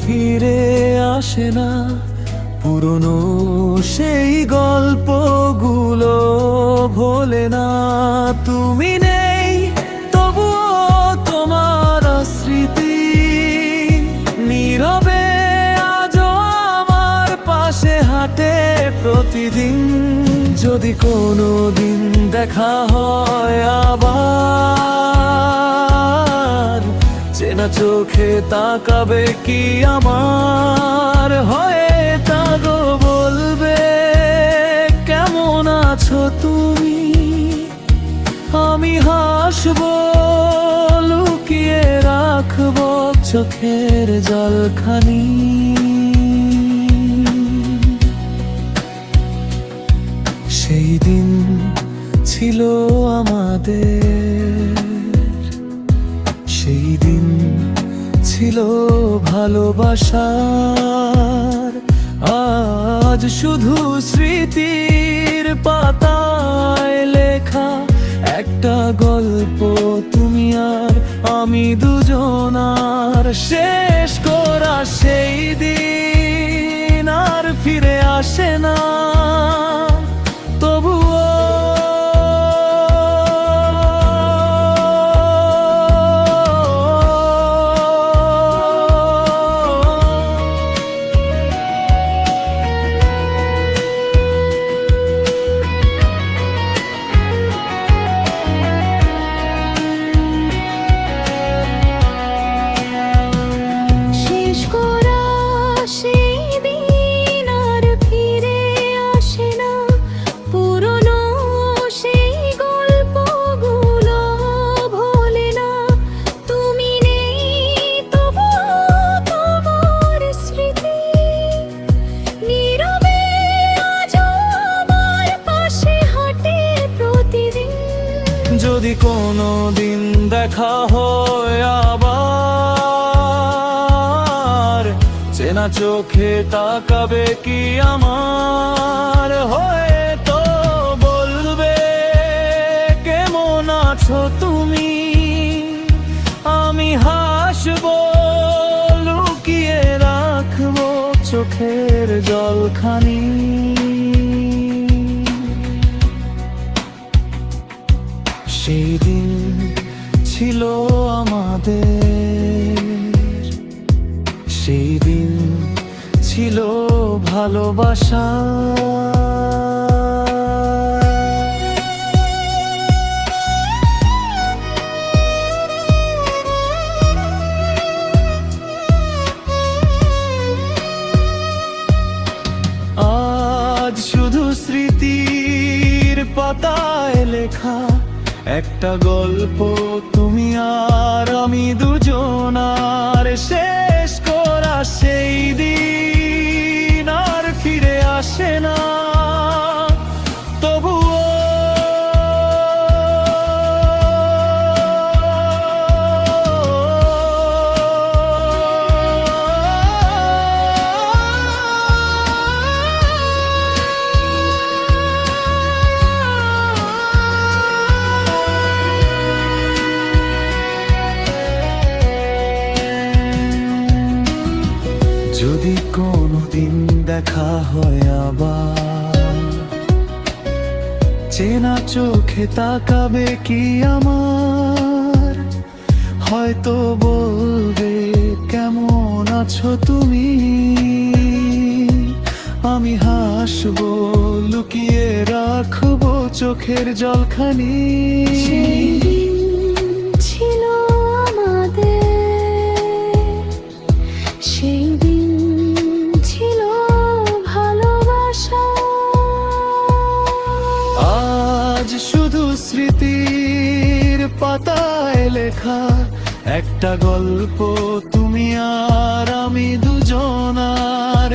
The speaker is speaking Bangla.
ফিরে আসে না, পুরনো সেই গল্পগুলো ভোলে না। তুমি নেই তবুও তোমার স্মৃতি নীরবে আজও আমার পাশে হাঁটে প্রতিদিন। যদি কোনো দিন দেখা হয় আবার, চেনা চোখে তাকাবে কি আমার হয়ে? তাগো বলবে কেমন আছো তুমি, আমি হাসবো লুকিয়ে রাখবো চোখের জলখানি। সেই দিন ছিল আমাদের, সেই দিন ছিল ভালোবাসার। আজ শুধু স্মৃতির পাতায় লেখা একটা গল্প, তুমি আর আমি দুজনার। শেষ করা সেই দিন আর ফিরে আসে না, তবুও যদি কোনো দিন দেখা হয় আবার, চেনা চোখে তাকাবে কি আমার হয়ে? তো বলবে কেমন আছো তুমি, আমি হাসবো লুকিয়ে রাখবো চোখের জলখানি। সেই দিন ছিল আমাদের, সেই দিন ছিল ভালোবাসা। আজ শুধু স্মৃতির পাতায় লেখা একটা গল্প, তুমি আর আমি দুজনার। শেষ করা সেই দিন আর ফিরে আসে না, তবুও যদি কোনো দিন দেখা হয় আবার, চেনা চোখে তাকাবে কি আমার? হয়তো বলবে কেমন আছো তুমি, আমি হাসবো লুকিয়ে রাখবো চোখের জলখানি। ছিল আমাদের, সেই দিন ছিল ভালোবাসা। আজ শুধু স্মৃতির পাতায় লেখা একটা গল্প, তুমি আর আমি দুজনার।